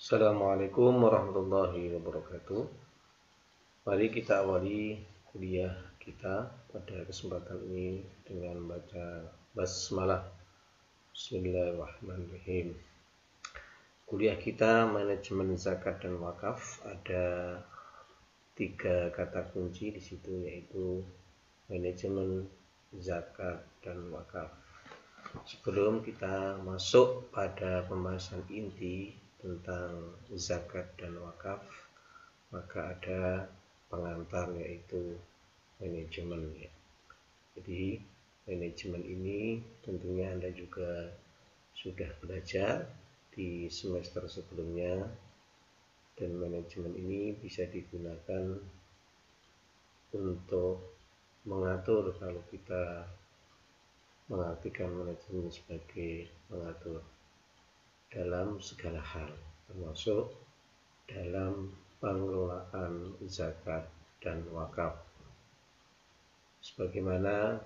Assalamualaikum warahmatullahi wabarakatuh. Mari kita awali kuliah kita pada kesempatan ini dengan baca basmalah. Bismillahirrahmanirrahim. Kuliah kita manajemen zakat dan wakaf, ada 3 kata kunci di situ, yaitu manajemen zakat dan wakaf. Sebelum kita masuk pada pembahasan inti tentang zakat dan wakaf, maka ada pengantar, yaitu manajemen. Jadi manajemen ini tentunya Anda juga sudah belajar di semester sebelumnya, dan manajemen ini bisa digunakan untuk mengatur, kalau kita mengartikan manajemen sebagai mengatur dalam segala hal, termasuk dalam pengelolaan zakat dan wakaf. Sebagaimana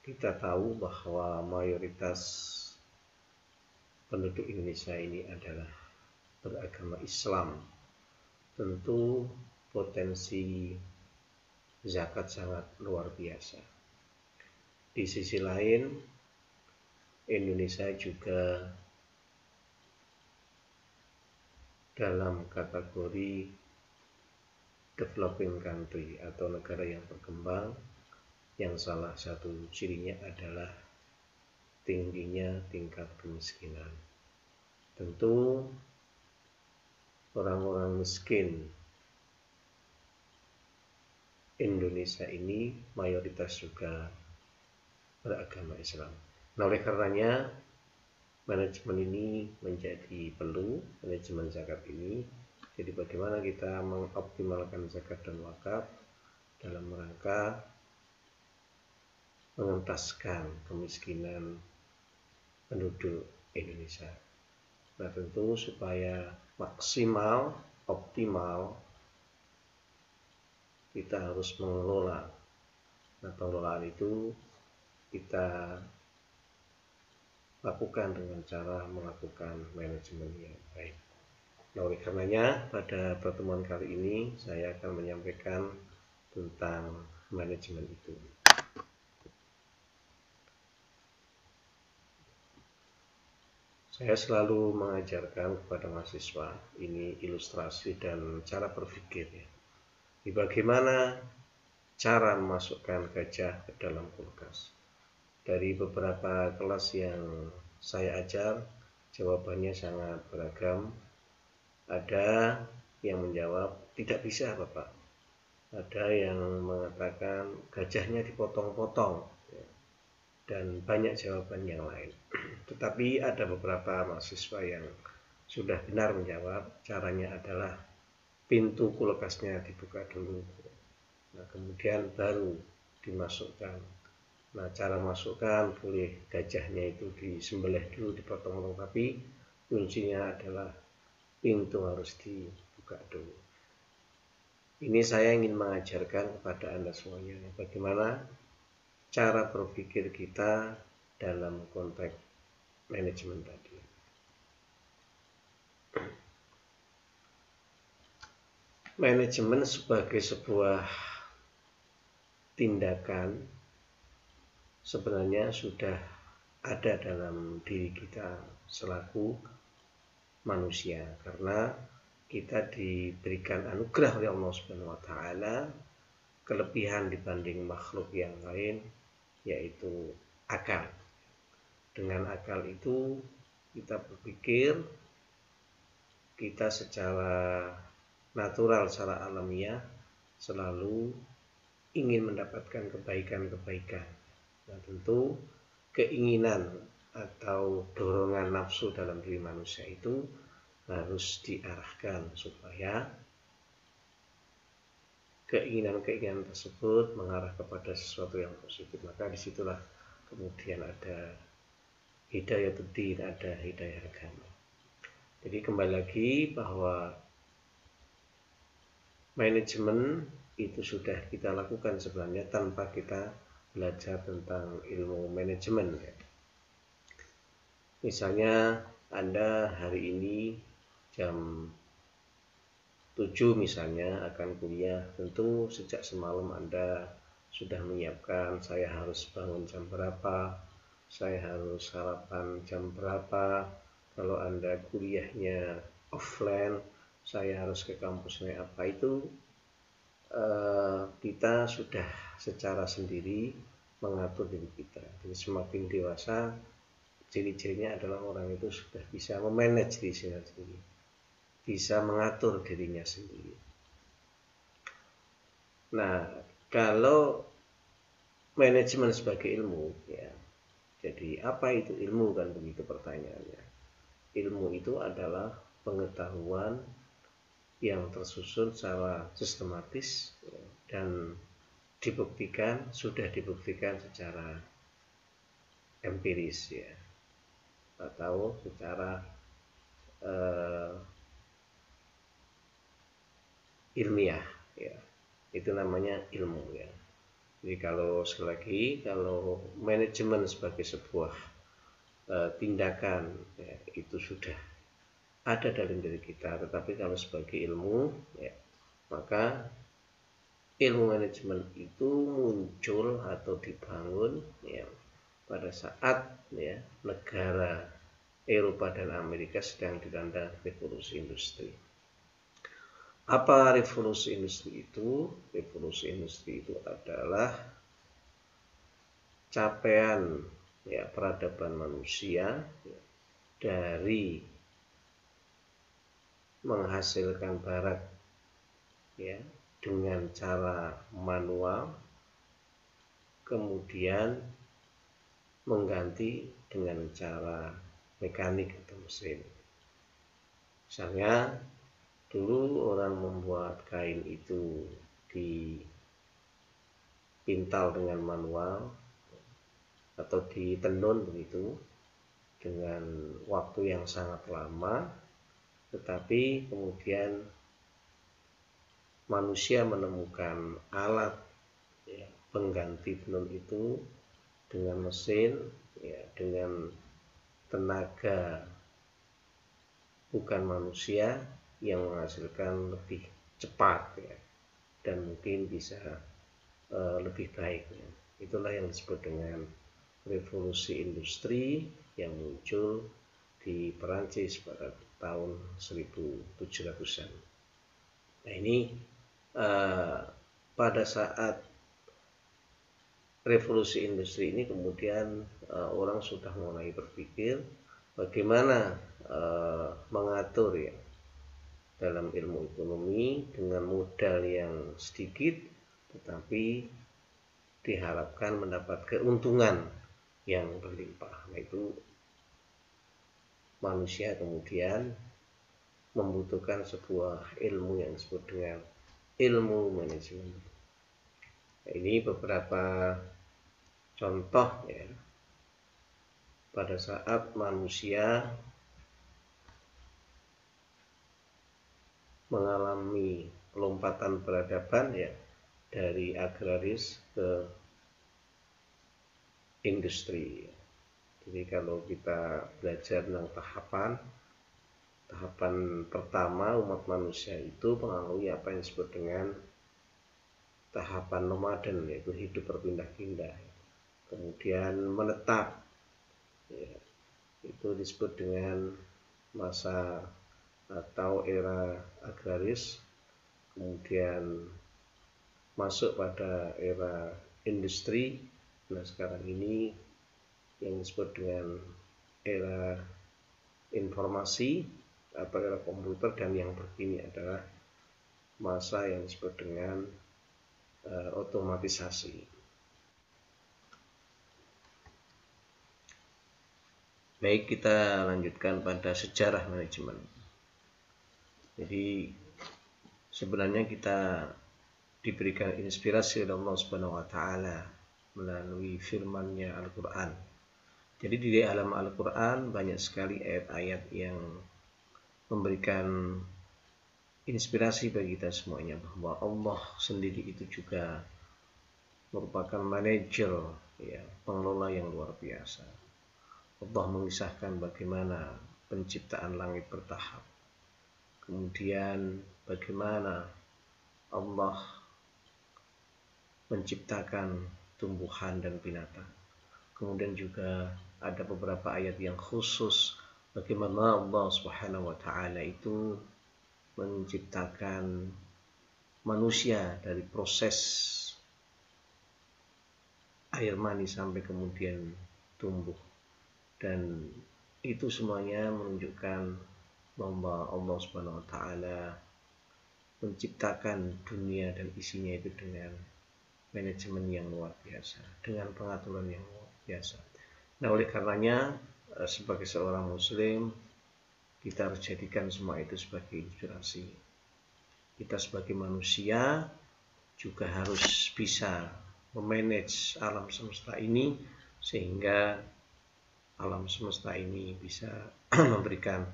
kita tahu bahwa mayoritas penduduk Indonesia ini adalah beragama Islam, tentu potensi zakat sangat luar biasa. Di sisi lain, Indonesia juga dalam kategori developing country atau negara yang berkembang, yang salah satu cirinya adalah tingginya tingkat kemiskinan. Tentu orang-orang miskin Indonesia ini mayoritas juga beragama Islam. Nah, oleh karenanya manajemen ini menjadi perlu, manajemen zakat ini. Jadi bagaimana kita mengoptimalkan zakat dan wakaf dalam rangka mengentaskan kemiskinan penduduk Indonesia. Nah, tentu supaya maksimal, optimal, kita harus mengelola. Nah, pengelolaan itu kita lakukan dengan cara melakukan manajemen yang baik. Nah, oleh karenanya pada pertemuan kali ini saya akan menyampaikan tentang manajemen itu. Saya selalu mengajarkan kepada mahasiswa ini ilustrasi dan cara berpikir, di bagaimana cara memasukkan gajah ke dalam kulkas. Dari beberapa kelas yang saya ajar, jawabannya sangat beragam. Ada yang menjawab, tidak bisa Bapak. Ada yang mengatakan gajahnya dipotong-potong, dan banyak jawaban yang lain. Tetapi ada beberapa mahasiswa yang sudah benar menjawab, caranya adalah pintu kulkasnya dibuka dulu, nah kemudian baru dimasukkan. Nah, cara masukkan boleh gajahnya itu disembelih dulu, dipotong-potong, tapi kuncinya adalah pintu harus dibuka dulu. Ini saya ingin mengajarkan kepada Anda semuanya bagaimana cara berpikir kita dalam konteks manajemen tadi. Manajemen sebagai sebuah tindakan sebenarnya sudah ada dalam diri kita selaku manusia, karena kita diberikan anugerah oleh Allah Subhanahu wa taala kelebihan dibanding makhluk yang lain, yaitu akal. Dengan akal itu kita berpikir, kita secara natural, secara alamiah selalu ingin mendapatkan kebaikan-kebaikan. Nah, tentu keinginan atau dorongan nafsu dalam diri manusia itu harus diarahkan supaya keinginan-keinginan tersebut mengarah kepada sesuatu yang positif. Maka disitulah kemudian ada hidayatul-din, ada hidayah agama. Jadi kembali lagi bahwa manajemen itu sudah kita lakukan sebenarnya tanpa kita belajar tentang ilmu manajemen. Misalnya Anda hari ini jam 7 misalnya akan kuliah, tentu sejak semalam Anda sudah menyiapkan, saya harus bangun jam berapa, saya harus sarapan jam berapa, kalau Anda kuliahnya offline, saya harus ke kampusnya apa, itu kita sudah secara sendiri mengatur diri kita. Jadi semakin dewasa, ciri-cirinya adalah orang itu sudah bisa memanage dirinya sendiri, bisa mengatur dirinya sendiri. Nah, kalau manajemen sebagai ilmu, ya, jadi apa itu ilmu, kan begitu pertanyaannya. Ilmu itu adalah pengetahuan yang tersusun secara sistematis, ya, dan sudah dibuktikan secara empiris, ya, atau secara ilmiah, ya, itu namanya ilmu, ya. Jadi kalau sekali lagi, kalau manajemen sebagai sebuah tindakan, ya, itu sudah ada dalam diri kita, tetapi kalau sebagai ilmu, ya, maka ilmu manajemen itu muncul atau dibangun, ya, pada saat, ya, negara Eropa dan Amerika sedang dilanda revolusi industri. Apa revolusi industri itu? Revolusi industri itu adalah capaian, ya, peradaban manusia, ya, dari menghasilkan barang, ya, dengan cara manual, kemudian mengganti dengan cara mekanik atau mesin. Misalnya dulu orang membuat kain itu dipintal dengan manual atau ditenun begitu dengan waktu yang sangat lama, tetapi kemudian manusia menemukan alat, ya, pengganti tenun itu dengan mesin, ya, dengan tenaga bukan manusia yang menghasilkan lebih cepat, ya, dan mungkin bisa lebih baik, ya. Itulah yang disebut dengan revolusi industri yang muncul di Perancis pada tahun 1700-an. Nah, ini pada saat revolusi industri ini kemudian orang sudah mulai berpikir bagaimana mengatur, ya, dalam ilmu ekonomi dengan modal yang sedikit tetapi diharapkan mendapat keuntungan yang berlimpah. Nah, itu manusia kemudian membutuhkan sebuah ilmu yang disebut dengan ilmu manajemen. Nah, ini beberapa contoh, ya, pada saat manusia mengalami lompatan peradaban, ya, dari agraris ke industri. Jadi kalau kita belajar tentang tahapan pertama umat manusia itu melalui apa yang disebut dengan tahapan nomaden, yaitu hidup berpindah-pindah, kemudian menetap, ya, itu disebut dengan masa atau era agraris, kemudian masuk pada era industri. Nah, sekarang ini yang disebut dengan era informasi atau era komputer, dan yang terkini adalah masa yang disebut dengan otomatisasi. Baik, kita lanjutkan pada sejarah manajemen. Jadi sebenarnya kita diberikan inspirasi oleh Allah Subhanahu wa taala melalui firman-Nya Al-Qur'an. Jadi di dalam Al-Qur'an banyak sekali ayat-ayat yang memberikan inspirasi bagi kita semuanya bahwa Allah sendiri itu juga merupakan manajer, ya, pengelola yang luar biasa. Allah mengisahkan bagaimana penciptaan langit bertahap. kemudian bagaimana Allah menciptakan tumbuhan dan binatang. Kemudian juga ada beberapa ayat yang khusus bagaimana Allah Subhanahu wa taala itu menciptakan manusia dari proses air mani sampai kemudian tumbuh, dan itu semuanya menunjukkan bahwa Allah Subhanahu wa taala menciptakan dunia dan isinya itu dengan manajemen yang luar biasa, dengan pengaturan yang luar biasa. Nah, oleh karenanya sebagai seorang muslim kita harus jadikan semua itu sebagai inspirasi. Kita sebagai manusia juga harus bisa memanage alam semesta ini sehingga alam semesta ini bisa memberikan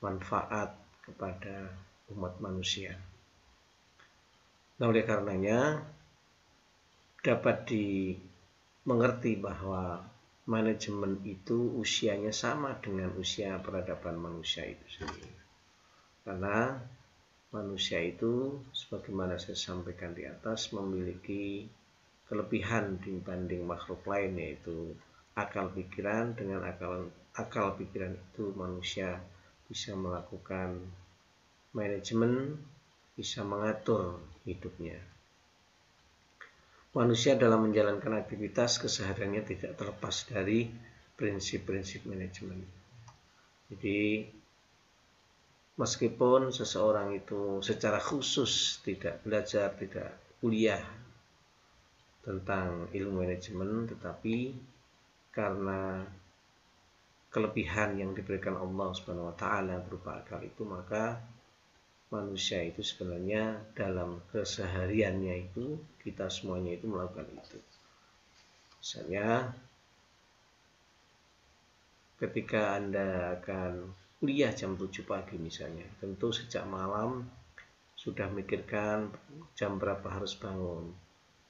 manfaat kepada umat manusia. Nah, oleh karenanya dapat dimengerti bahwa manajemen itu usianya sama dengan usia peradaban manusia itu sendiri. Karena manusia itu sebagaimana saya sampaikan di atas memiliki kelebihan dibanding makhluk lain, yaitu akal pikiran. Dengan akal pikiran itu manusia bisa melakukan manajemen, bisa mengatur hidupnya. Manusia dalam menjalankan aktivitas kesehariannya tidak terlepas dari prinsip-prinsip manajemen. Jadi meskipun seseorang itu secara khusus tidak belajar, tidak kuliah tentang ilmu manajemen, tetapi karena kelebihan yang diberikan Allah Subhanahu wa taala berupa akal itu, maka manusia itu sebenarnya dalam kesehariannya itu kita semuanya itu melakukan itu. Misalnya ketika Anda akan kuliah jam 7 pagi misalnya, tentu sejak malam sudah mikirkan jam berapa harus bangun,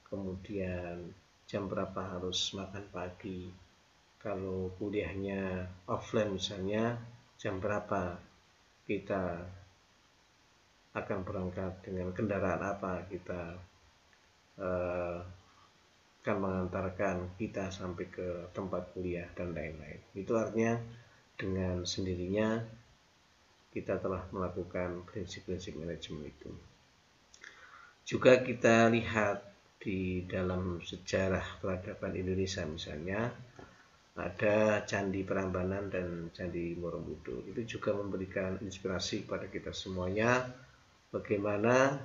kemudian jam berapa harus makan pagi. Kalau kuliahnya offline misalnya, jam berapa kita akan berangkat, dengan kendaraan apa kita akan mengantarkan kita sampai ke tempat kuliah dan lain-lain. Itu artinya dengan sendirinya kita telah melakukan prinsip-prinsip manajemen itu. Juga kita lihat di dalam sejarah peradaban Indonesia misalnya, ada Candi Prambanan dan Candi Borobudur. Itu juga memberikan inspirasi kepada kita semuanya bagaimana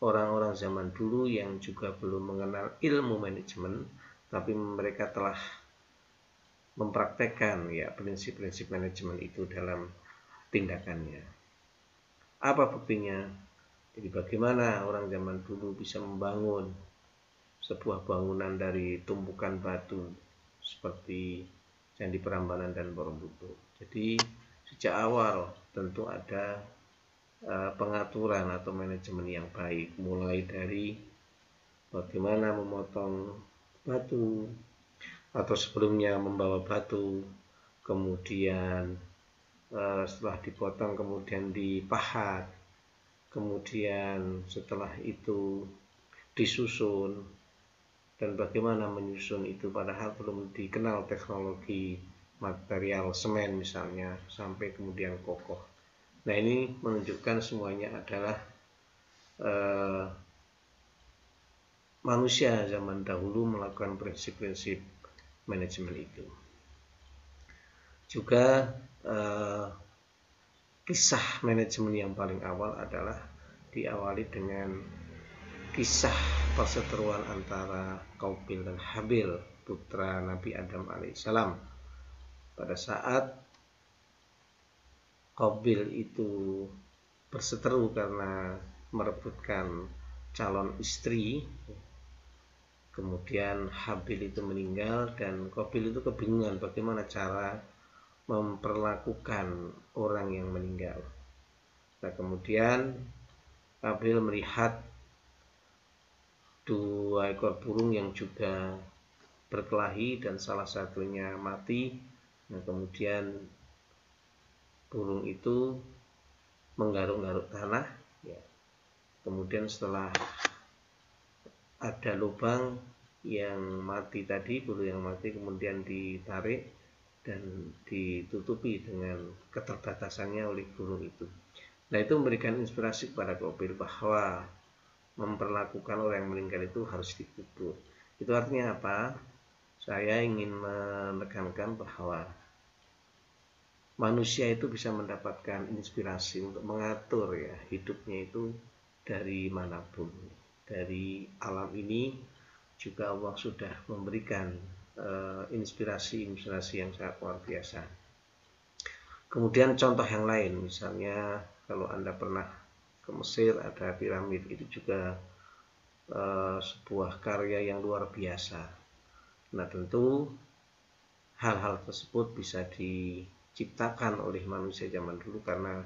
orang-orang zaman dulu yang juga belum mengenal ilmu manajemen, tapi mereka telah mempraktekkan prinsip-prinsip manajemen itu dalam tindakannya. Apa buktinya? Jadi bagaimana orang zaman dulu bisa membangun sebuah bangunan dari tumpukan batu seperti Candi Prambanan dan Borobudur. Jadi sejak awal tentu ada pengaturan atau manajemen yang baik, mulai dari bagaimana memotong batu atau sebelumnya membawa batu, kemudian setelah dipotong kemudian dipahat, kemudian setelah itu disusun, dan bagaimana menyusun itu padahal belum dikenal teknologi material semen misalnya sampai kemudian kokoh. Nah, ini menunjukkan semuanya adalah manusia zaman dahulu melakukan prinsip-prinsip manajemen itu. Juga kisah manajemen yang paling awal adalah diawali dengan kisah perseteruan antara Qabil dan Habil, putra Nabi Adam alaihissalam. Pada saat Qabil itu berseteru karena merebutkan calon istri, kemudian Habil itu meninggal dan Qabil itu kebingungan bagaimana cara memperlakukan orang yang meninggal. Nah, kemudian Qabil melihat 2 ekor burung yang juga berkelahi dan salah satunya mati. Nah, kemudian burung itu menggaruk-garuk tanah, ya. Kemudian setelah ada lubang yang mati tadi, bulu yang mati kemudian ditarik dan ditutupi dengan keterbatasannya oleh burung itu. Nah, itu memberikan inspirasi kepada Qabil bahwa memperlakukan orang yang meninggal itu harus dikubur. Itu artinya apa? Saya ingin menekankan bahwa manusia itu bisa mendapatkan inspirasi untuk mengatur ya hidupnya itu dari manapun. Dari alam ini juga Allah sudah memberikan inspirasi-inspirasi yang sangat luar biasa. Kemudian contoh yang lain, misalnya kalau Anda pernah ke Mesir, ada piramid, itu juga sebuah karya yang luar biasa. Nah, tentu hal-hal tersebut bisa diciptakan oleh manusia zaman dulu karena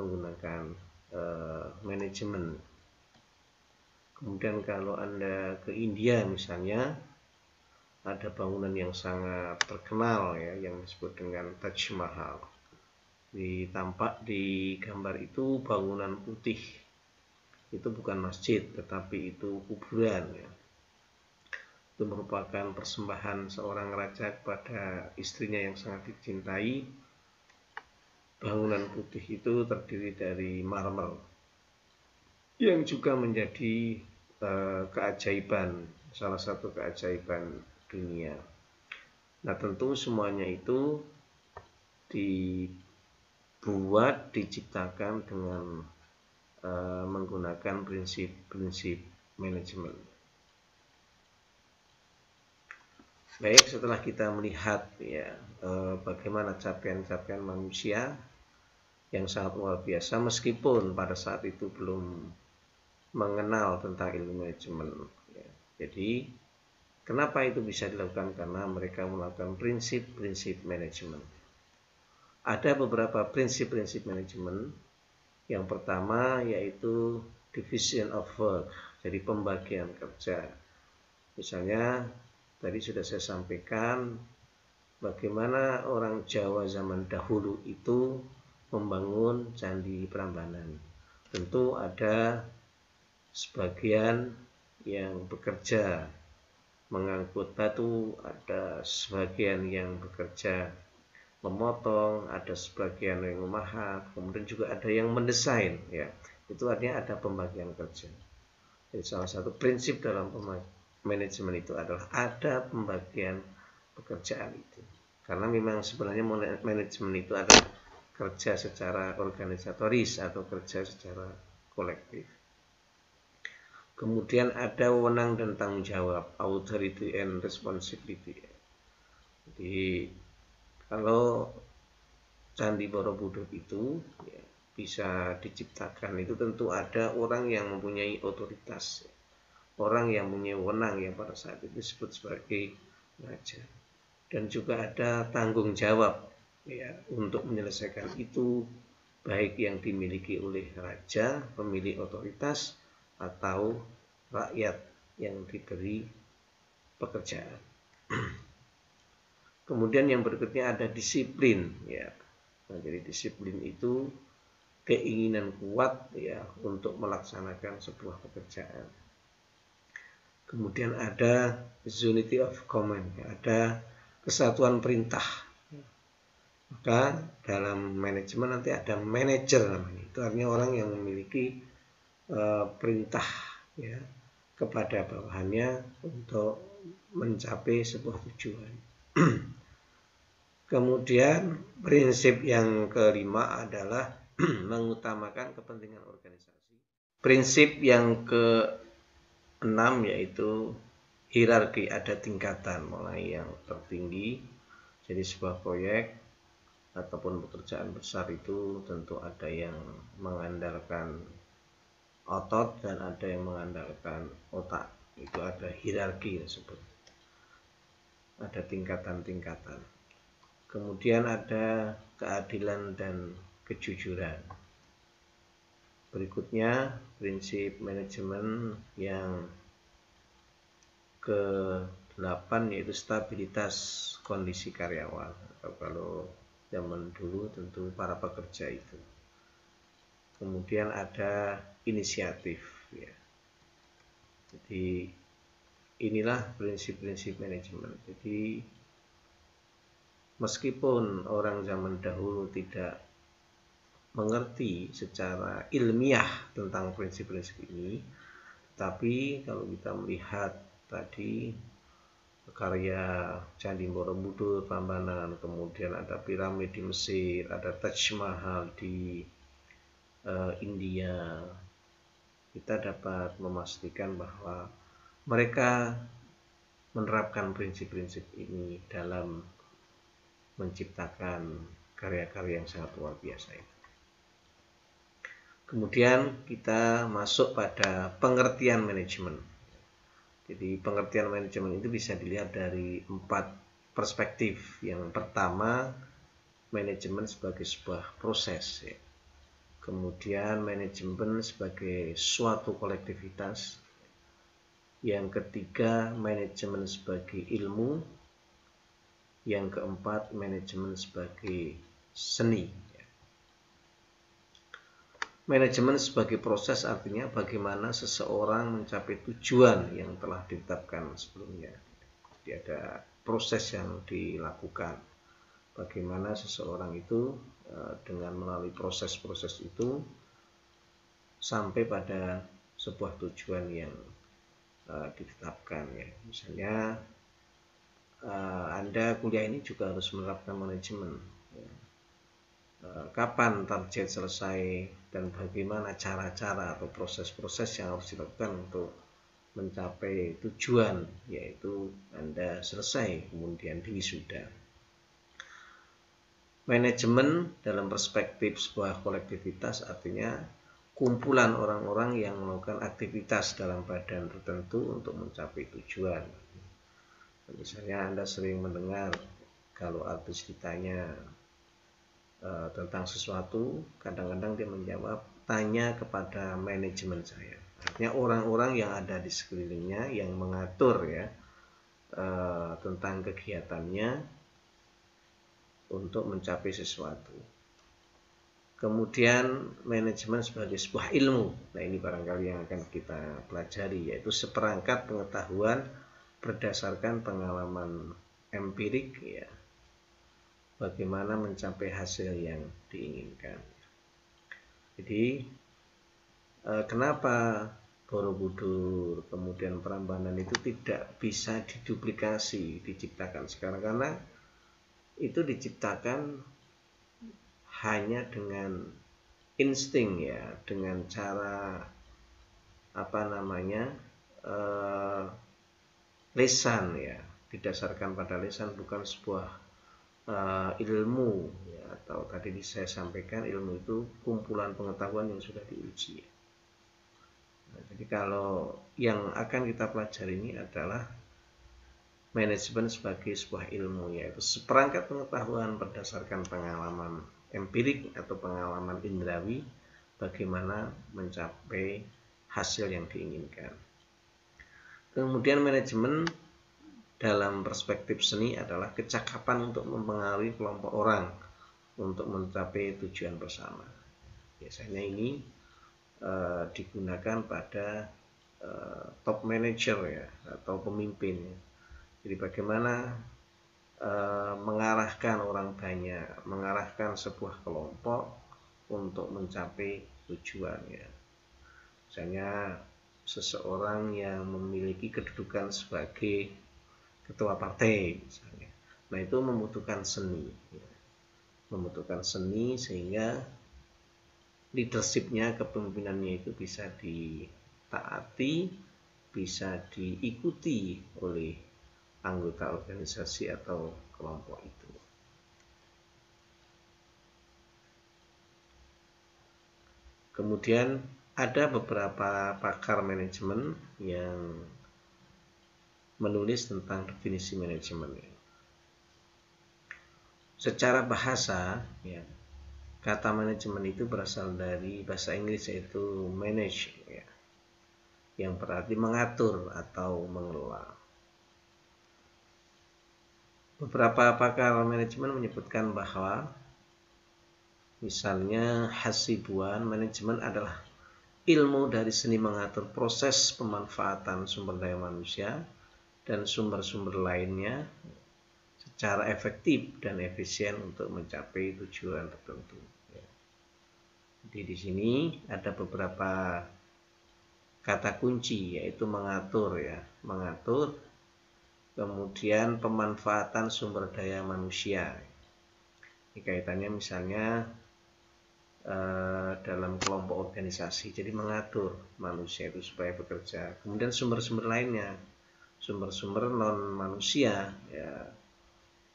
menggunakan manajemen. Kemudian kalau Anda ke India misalnya, ada bangunan yang sangat terkenal ya, yang disebut dengan Taj Mahal. Tampak di gambar itu bangunan putih. Itu bukan masjid, tetapi itu kuburan ya. Itu merupakan persembahan seorang raja kepada istrinya yang sangat dicintai. Bangunan putih itu terdiri dari marmer, yang juga menjadi keajaiban, salah satu keajaiban dunia. Nah, tentu semuanya itu dibuat, diciptakan dengan menggunakan prinsip-prinsip manajemen. Baik, setelah kita melihat ya bagaimana capaian-capaian manusia yang sangat luar biasa, meskipun pada saat itu belum mengenal tentang ilmu manajemen. Ya. Jadi, kenapa itu bisa dilakukan? Karena mereka melakukan prinsip-prinsip manajemen. Ada beberapa prinsip-prinsip manajemen. Yang pertama yaitu division of work, jadi pembagian kerja. Misalnya, tadi sudah saya sampaikan bagaimana orang Jawa zaman dahulu itu membangun Candi Prambanan. Tentu ada sebagian yang bekerja mengangkut batu, ada sebagian yang bekerja memotong, ada sebagian yang memahat, kemudian juga ada yang mendesain ya. Itu artinya ada pembagian kerja. Jadi salah satu prinsip dalam manajemen itu adalah ada pembagian pekerjaan itu. Karena memang sebenarnya manajemen itu adalah kerja secara organisatoris atau kerja secara kolektif. Kemudian ada wewenang dan tanggung jawab, authority and responsibility. Jadi kalau Candi Borobudur itu ya, bisa diciptakan itu tentu ada orang yang mempunyai otoritas, orang yang mempunyai wewenang yang pada saat itu disebut sebagai raja, dan juga ada tanggung jawab ya untuk menyelesaikan itu, baik yang dimiliki oleh raja, pemilik otoritas, atau rakyat yang diberi pekerjaan. Kemudian yang berikutnya ada disiplin ya. Nah, jadi disiplin itu keinginan kuat ya untuk melaksanakan sebuah pekerjaan. Kemudian ada unity of command, ya, ada kesatuan perintah. Maka dalam manajemen nanti ada manajer namanya. Itu artinya orang yang memiliki perintah ya kepada bawahannya untuk mencapai sebuah tujuan. Kemudian prinsip yang kelima adalah mengutamakan kepentingan organisasi. Prinsip yang keenam yaitu hierarki, ada tingkatan mulai yang tertinggi. Jadi sebuah proyek ataupun pekerjaan besar itu tentu ada yang mengandalkan otot dan ada yang mengandalkan otak. Itu ada hierarki tersebut. Ada tingkatan-tingkatan. Kemudian ada keadilan dan kejujuran. Berikutnya prinsip manajemen yang ke-8 yaitu stabilitas kondisi karyawan. Atau kalau zaman dulu tentu para pekerja itu. kemudian ada inisiatif ya. Jadi inilah prinsip-prinsip manajemen. Jadi meskipun orang zaman dahulu tidak mengerti secara ilmiah tentang prinsip-prinsip ini, tapi kalau kita melihat tadi karya Candi Borobudur, Prambanan, kemudian ada piramid di Mesir, ada Taj Mahal di India, kita dapat memastikan bahwa mereka menerapkan prinsip-prinsip ini dalam menciptakan karya-karya yang sangat luar biasa itu. Kemudian kita masuk pada pengertian manajemen. Jadi pengertian manajemen itu bisa dilihat dari 4 perspektif. Yang pertama, manajemen sebagai sebuah proses ya. Kemudian manajemen sebagai suatu kolektivitas. Yang ketiga, manajemen sebagai ilmu. Yang keempat, manajemen sebagai seni. Manajemen sebagai proses artinya bagaimana seseorang mencapai tujuan yang telah ditetapkan sebelumnya. Jadi ada proses yang dilakukan. Bagaimana seseorang itu dengan melalui proses-proses itu sampai pada sebuah tujuan yang ditetapkan ya. Misalnya Anda kuliah ini juga harus menerapkan manajemen ya. Kapan target selesai dan bagaimana cara-cara atau proses-proses yang harus dilakukan untuk mencapai tujuan, yaitu Anda selesai kemudian wisuda. Manajemen dalam perspektif sebuah kolektivitas artinya kumpulan orang-orang yang melakukan aktivitas dalam badan tertentu untuk mencapai tujuan. Misalnya Anda sering mendengar kalau artis ditanya tentang sesuatu, kadang-kadang dia menjawab, tanya kepada manajemen saya. Artinya orang-orang yang ada di sekelilingnya yang mengatur ya tentang kegiatannya untuk mencapai sesuatu. Kemudian manajemen sebagai sebuah ilmu. Nah ini barangkali yang akan kita pelajari, yaitu seperangkat pengetahuan berdasarkan pengalaman empirik ya. Bagaimana mencapai hasil yang diinginkan. Jadi kenapa Borobudur kemudian Prambanan itu tidak bisa diduplikasi, diciptakan sekarang? Karena itu diciptakan hanya dengan insting ya, dengan cara lisan ya, didasarkan pada lisan, bukan sebuah ilmu ya, atau tadi saya sampaikan ilmu itu kumpulan pengetahuan yang sudah diuji. Nah, jadi kalau yang akan kita pelajari ini adalah manajemen sebagai sebuah ilmu, yaitu seperangkat pengetahuan berdasarkan pengalaman empirik atau pengalaman indrawi bagaimana mencapai hasil yang diinginkan. Kemudian manajemen dalam perspektif seni adalah kecakapan untuk mempengaruhi kelompok orang untuk mencapai tujuan bersama. Biasanya ini digunakan pada top manager ya, atau pemimpin. Jadi bagaimana mengarahkan orang banyak, mengarahkan sebuah kelompok untuk mencapai tujuan ya. Misalnya seseorang yang memiliki kedudukan sebagai ketua partai misalnya. Nah itu membutuhkan seni ya. Membutuhkan seni sehingga leadershipnya, kepemimpinannya itu bisa ditaati, bisa diikuti oleh anggota organisasi atau kelompok itu. Kemudian ada beberapa pakar manajemen yang menulis tentang definisi manajemen. Secara bahasa, ya, kata manajemen itu berasal dari bahasa Inggris yaitu manage, ya, yang berarti mengatur atau mengelola. Beberapa pakar manajemen menyebutkan bahwa Misalnya hasibuan, manajemen adalah ilmu dari seni mengatur proses pemanfaatan sumber daya manusia dan sumber-sumber lainnya secara efektif dan efisien untuk mencapai tujuan tertentu. Jadi di sini ada beberapa kata kunci, yaitu mengatur, mengatur, kemudian pemanfaatan sumber daya manusia. Ini kaitannya misalnya dalam kelompok organisasi, jadi mengatur manusia itu supaya bekerja. Kemudian sumber-sumber lainnya, sumber-sumber non manusia,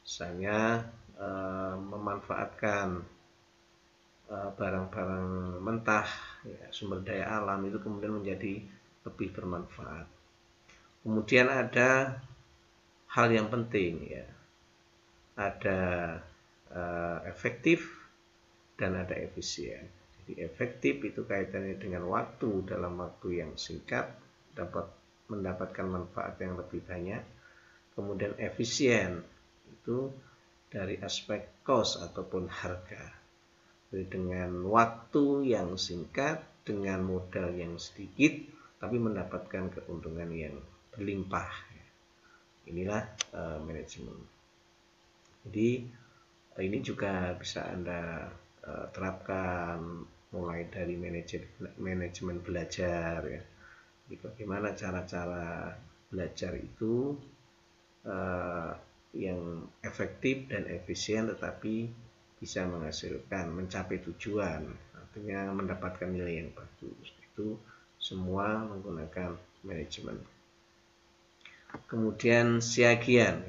misalnya memanfaatkan barang-barang mentah, sumber daya alam itu kemudian menjadi lebih bermanfaat. Kemudian ada hal yang penting, ada efektif dan ada efisien. Jadi efektif itu kaitannya dengan waktu, dalam waktu yang singkat dapat mendapatkan manfaat yang lebih banyak. Kemudian efisien itu dari aspek cost ataupun harga. Jadi dengan waktu yang singkat, dengan modal yang sedikit, tapi mendapatkan keuntungan yang berlimpah. Inilah manajemen. Jadi ini juga bisa Anda terapkan mulai dari manajemen belajar, Jadi bagaimana cara-cara belajar itu yang efektif dan efisien tetapi bisa menghasilkan, mencapai tujuan, artinya mendapatkan nilai yang bagus. Itu semua menggunakan manajemen. Kemudian Siagian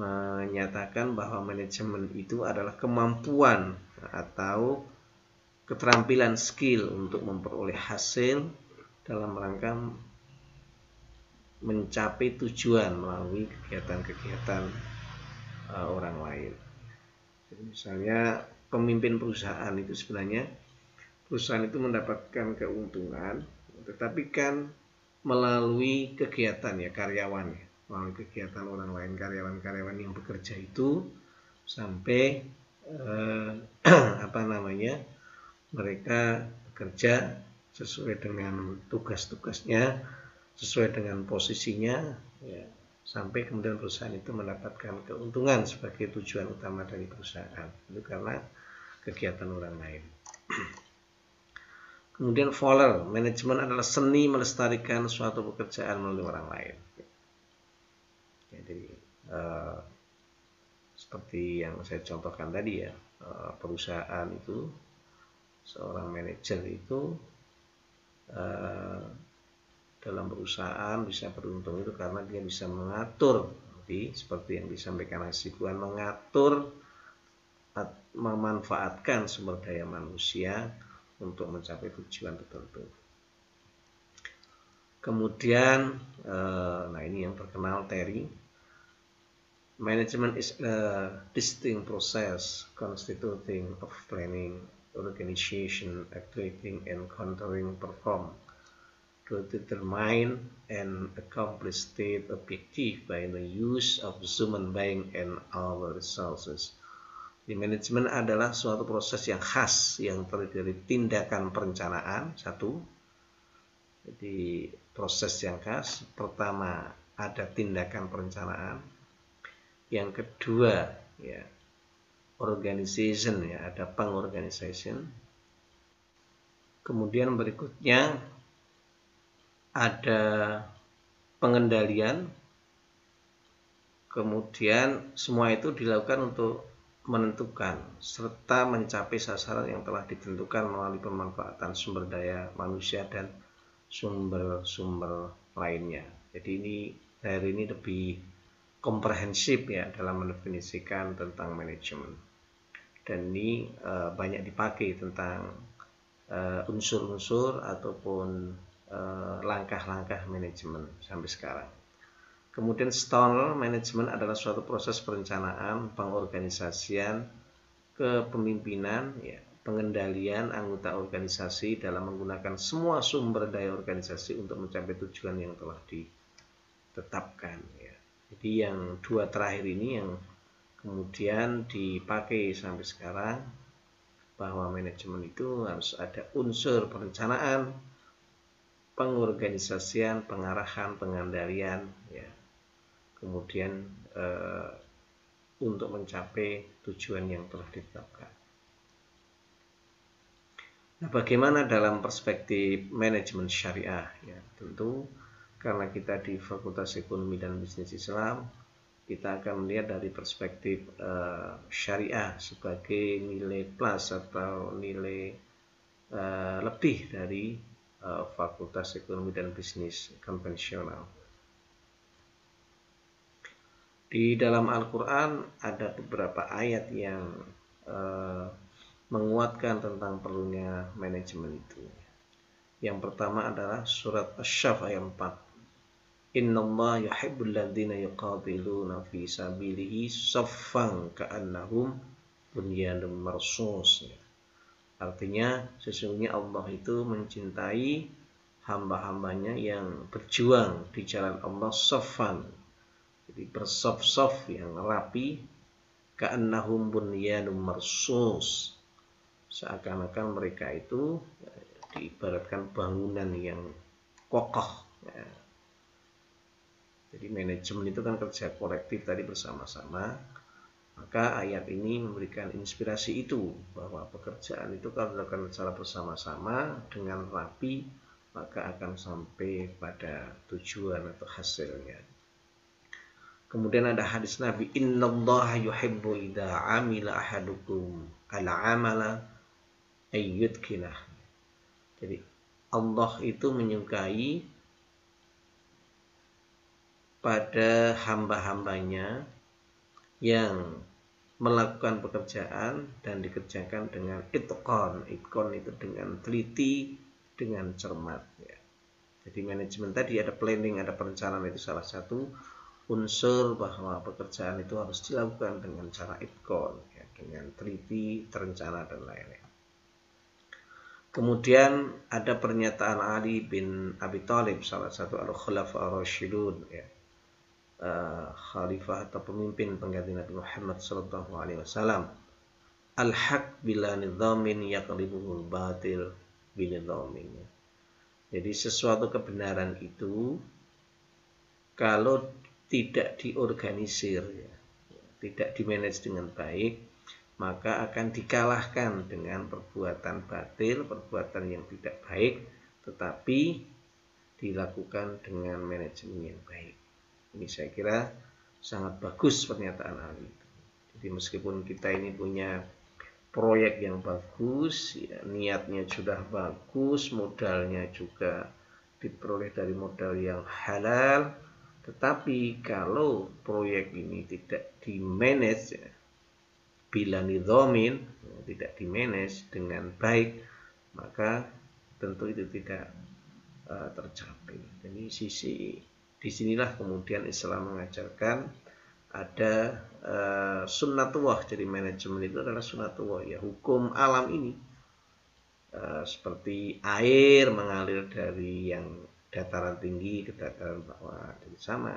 menyatakan bahwa manajemen itu adalah kemampuan atau keterampilan skill untuk memperoleh hasil dalam rangka mencapai tujuan melalui kegiatan-kegiatan orang lain. Jadi misalnya pemimpin perusahaan itu sebenarnya perusahaan itu mendapatkan keuntungan, tetapi kan melalui kegiatan karyawan, melalui kegiatan orang lain, karyawan-karyawan yang bekerja itu sampai mereka bekerja sesuai dengan tugas-tugasnya, sesuai dengan posisinya, sampai kemudian perusahaan itu mendapatkan keuntungan sebagai tujuan utama dari perusahaan. Itu karena kegiatan orang lain. Kemudian Fowler, manajemen adalah seni melestarikan suatu pekerjaan melalui orang lain. Jadi seperti yang saya contohkan tadi, perusahaan itu, seorang manajer itu dalam perusahaan bisa beruntung itu karena dia bisa mengatur, seperti yang disampaikan Hasibuan, mengatur, memanfaatkan sumber daya manusia untuk mencapai tujuan tertentu. Kemudian, ini yang terkenal Terry. Management is a distinct process constituting of planning, organization, activating, and controlling perform to determine and accomplish state objective by the use of human being and our resources. Di manajemen adalah suatu proses yang khas yang terdiri dari tindakan perencanaan, satu. Jadi proses yang khas, pertama ada tindakan perencanaan, yang kedua organization, ada pengorganisation. Kemudian berikutnya ada pengendalian. Kemudian semua itu dilakukan untuk menentukan serta mencapai sasaran yang telah ditentukan melalui pemanfaatan sumber daya manusia dan sumber-sumber lainnya. Jadi hari ini lebih komprehensif dalam mendefinisikan tentang manajemen. Dan ini banyak dipakai tentang unsur-unsur ataupun langkah-langkah manajemen sampai sekarang. Kemudian Stoner, manajemen adalah suatu proses perencanaan, pengorganisasian, kepemimpinan, pengendalian anggota organisasi dalam menggunakan semua sumber daya organisasi untuk mencapai tujuan yang telah ditetapkan. Jadi yang dua terakhir ini yang kemudian dipakai sampai sekarang, bahwa manajemen itu harus ada unsur perencanaan, pengorganisasian, pengarahan, pengendalian, ya. Kemudian untuk mencapai tujuan yang telah ditetapkan. Nah, bagaimana dalam perspektif manajemen syariah? Ya, tentu karena kita di Fakultas Ekonomi dan Bisnis Islam, kita akan melihat dari perspektif syariah sebagai nilai plus atau nilai lebih dari Fakultas Ekonomi dan Bisnis konvensional. Di dalam Al-Quran ada beberapa ayat yang menguatkan tentang perlunya manajemen itu. Yang pertama adalah surat Asy-Syaff ayat 4. Innallaha yuhibbul ladzina yuqatiluna fi sabilihi saffan ka'annahum bunyanun marsus. Artinya sesungguhnya Allah itu mencintai hamba-hambanya yang berjuang di jalan Allah saffan. Jadi bersaf-saf yang rapi, ka'annahum bunyanun marsus. Seakan-akan mereka itu diibaratkan bangunan yang kokoh. Ya. Jadi manajemen itu kan kerja kolektif tadi bersama-sama. Maka ayat ini memberikan inspirasi itu bahwa pekerjaan itu kalau dilakukan secara bersama-sama dengan rapi, maka akan sampai pada tujuan atau hasilnya. Kemudian ada hadis Nabi, innallaha yuhibbu idza amila ahadukum al-amala ayyudkinah. Jadi Allah itu menyukai pada hamba-hambanya yang melakukan pekerjaan dan dikerjakan dengan itqan. Itqan itu dengan teliti, dengan cermat. Ya. Jadi manajemen tadi ada planning, ada perencanaan, itu salah satu unsur bahwa pekerjaan itu harus dilakukan dengan cara itqan, ya, dengan teliti, terencana dan lain-lain. Kemudian ada pernyataan Ali bin Abi Thalib, salah satu al-Khulafa ar-Rasyidun, ya. Khalifah atau pemimpin pengganti Nabi Muhammad SAW. Al-haq bila nidhamin yaqlibuhul batil binidhamin. Jadi sesuatu kebenaran itu kalau tidak diorganisir, ya, tidak dimanage dengan baik, maka akan dikalahkan dengan perbuatan batil, perbuatan yang tidak baik, tetapi dilakukan dengan manajemen yang baik. Ini saya kira sangat bagus pernyataan Ali. Jadi meskipun kita ini punya proyek yang bagus, ya, niatnya sudah bagus, modalnya juga diperoleh dari modal yang halal, tetapi kalau proyek ini tidak dimanage, ya, bila nidhamin, ya, tidak dimanage dengan baik, maka tentu itu tidak tercapai. Jadi disinilah kemudian Islam mengajarkan ada sunnatullah. Jadi manajemen itu adalah sunnatullah, ya, hukum alam ini. Seperti air mengalir dari yang dataran tinggi ke dataran bawah, jadi sama.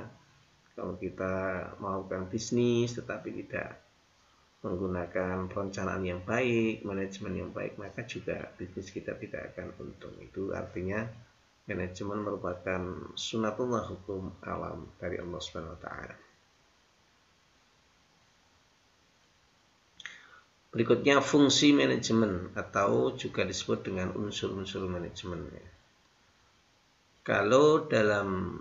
Kalau kita melakukan bisnis tetapi tidak menggunakan perencanaan yang baik, manajemen yang baik, maka juga bisnis kita tidak akan untung. Itu artinya manajemen merupakan sunnatullah, hukum alam dari Allah Subhanahu wa taala. Berikutnya fungsi manajemen atau juga disebut dengan unsur-unsur manajemen. Kalau dalam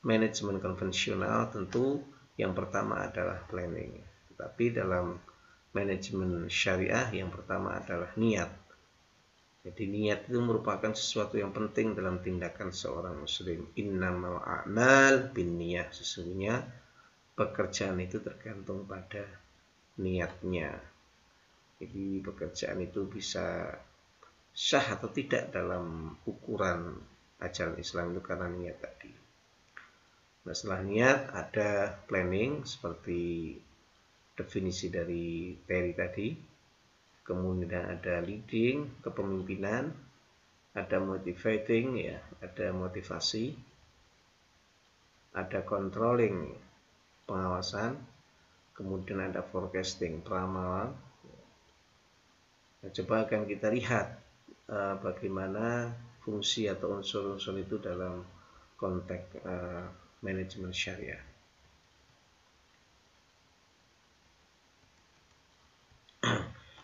manajemen konvensional tentu yang pertama adalah planning. Tetapi dalam manajemen syariah yang pertama adalah niat. Jadi niat itu merupakan sesuatu yang penting dalam tindakan seorang muslim. Innamal a'mal binniyah. Sesungguhnya pekerjaan itu tergantung pada niatnya. Jadi pekerjaan itu bisa sah atau tidak dalam ukuran ajaran Islam itu karena niat tadi. Nah, setelah niat ada planning seperti definisi dari Terry tadi. Kemudian ada leading, kepemimpinan, ada motivating, ya, ada motivasi, ada controlling, pengawasan, kemudian ada forecasting, peramalan, coba akan kita lihat bagaimana fungsi atau unsur-unsur itu dalam konteks manajemen syariah.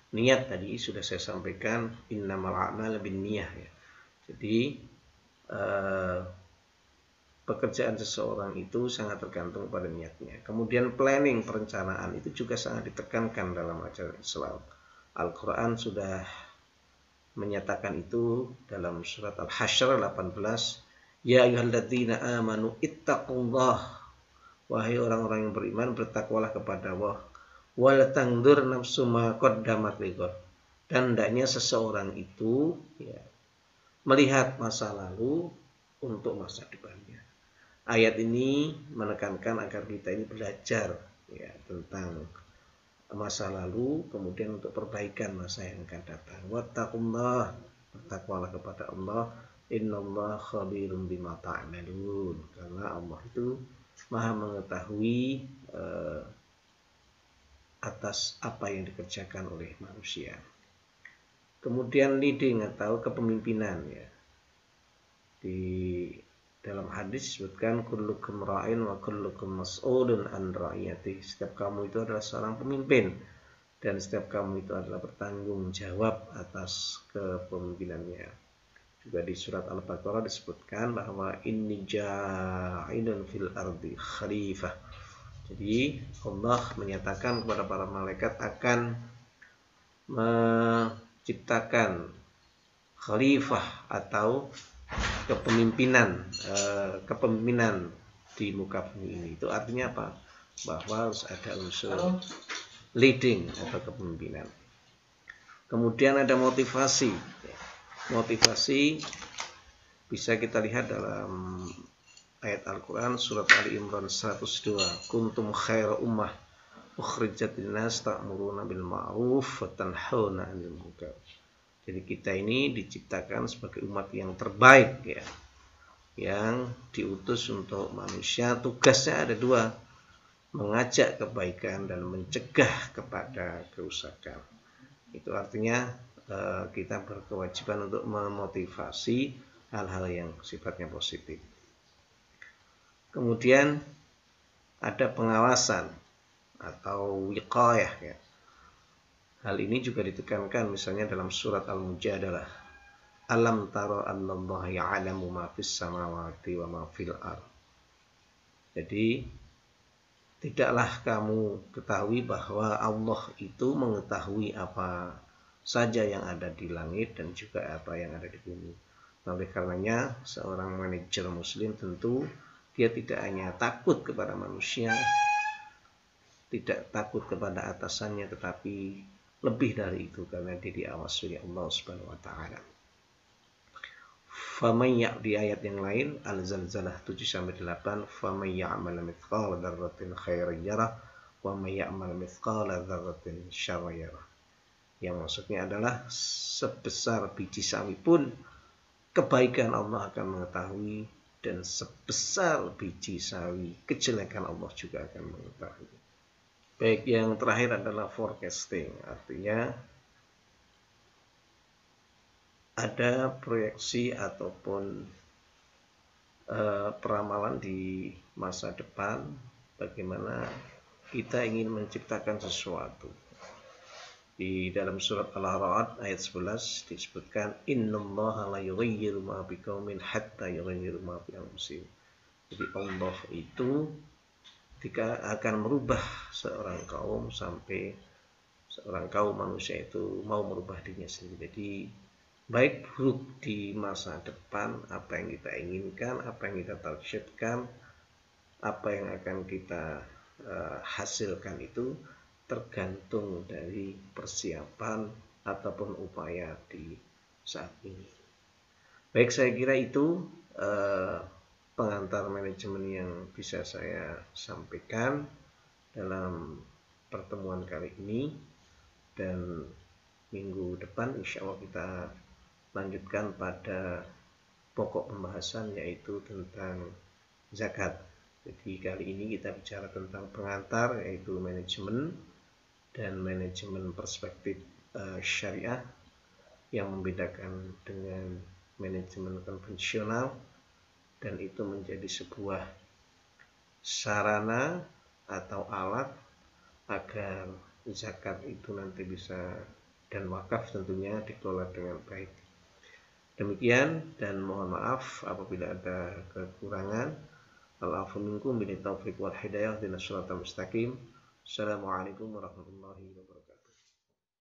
Niat tadi sudah saya sampaikan, innamal a'malu binniyah ya. Jadi pekerjaan seseorang itu sangat tergantung pada niatnya. Kemudian planning, perencanaan itu juga sangat ditekankan dalam ajaran Islam. Al-Quran sudah menyatakan itu dalam surat Al-Hasyr 18. Ya ayyuhalladzina amanu ittaqullah. Wahai orang-orang yang beriman, bertakwalah kepada Allah. Wal tangdur nafsu ma qaddamat lighad. Dan hendaknya seseorang itu ya, melihat masa lalu untuk masa depannya. Ayat ini menekankan agar kita ini belajar ya tentang masa lalu, kemudian untuk perbaikan masa yang akan datang. Wattaqullah, bertakwalah kepada Allah. Innallaha khabirum bima ta'malun. Karena Allah itu Maha mengetahui atas apa yang dikerjakan oleh manusia. Kemudian leading atau kepemimpinan ya. Di dalam hadis disebutkan kullukum ra'in wa kullukum mas'ulun an ra'iyati. Setiap kamu itu adalah seorang pemimpin dan setiap kamu itu adalah bertanggung jawab atas kepemimpinannya. Juga di surat Al-Baqarah disebutkan bahwa inni ja'ilun fil ardi khalifah. Jadi Allah menyatakan kepada para malaikat akan menciptakan khalifah atau kepemimpinan di muka bumi ini. Itu artinya apa? Bahwa harus ada unsur leading atau kepemimpinan. Kemudian ada motivasi. Motivasi bisa kita lihat dalam ayat Al-Quran surat Ali Imran 102. Kuntum khaira ummah ukhrijat linnas ta'muruna bil ma'ruf wa tanhauna 'anil munkar. Jadi kita ini diciptakan sebagai umat yang terbaik ya, yang diutus untuk manusia. Tugasnya ada dua, mengajak kebaikan dan mencegah kepada kerusakan. Itu artinya kita berkewajiban untuk memotivasi hal-hal yang sifatnya positif. Kemudian ada pengawasan atau wiqayah ya. Hal ini juga ditekankan misalnya dalam surat Al-Mujadalah. Alam tara annallaha ya'lamu ma fis samawati wa ma fil ardh. Jadi tidaklah kamu ketahui bahwa Allah itu mengetahui apa saja yang ada di langit dan juga apa yang ada di bumi. Oleh karenanya seorang manajer muslim tentu dia tidak hanya takut kepada manusia, tidak takut kepada atasannya, tetapi lebih dari itu karena dia diawasi oleh Allah Subhanahu wa taala. Faman di ayat yang lain Al-Zalzalah 7-8, faman ya'mal mithqala dzarratin khairan yarah wa may ya'mal mithqala dzarratin syarran yarah. Yang maksudnya adalah sebesar biji sawi pun kebaikan Allah akan mengetahui, dan sebesar biji sawi kejelekan Allah juga akan mengetahui. Baik, yang terakhir adalah forecasting, artinya ada proyeksi ataupun peramalan di masa depan bagaimana kita ingin menciptakan sesuatu. Di dalam surat Al-Ra'd ayat 11 disebutkan innallaha la yughayyiru ma biqaumin hatta yughayyiru ma bi anfusihim. Jadi Allah itu ketika akan merubah seorang kaum sampai seorang kaum manusia itu mau merubah dirinya sendiri. Jadi baik buruk di masa depan, apa yang kita inginkan, apa yang kita targetkan, apa yang akan kita hasilkan itu tergantung dari persiapan ataupun upaya di saat ini. Baik, saya kira itu pengantar manajemen yang bisa saya sampaikan dalam pertemuan kali ini, dan minggu depan insya Allah kita lanjutkan pada pokok pembahasan yaitu tentang zakat. Jadi kali ini kita bicara tentang pengantar yaitu manajemen dan manajemen perspektif syariah yang membedakan dengan manajemen konvensional, dan itu menjadi sebuah sarana atau alat agar zakat itu nanti bisa, dan wakaf tentunya, dikelola dengan baik. Demikian, dan mohon maaf apabila ada kekurangan. Al-afu minkum, billahi taufiq wal hidayah, ihdinas siratal mustaqim. Assalamualaikum warahmatullahi wabarakatuh.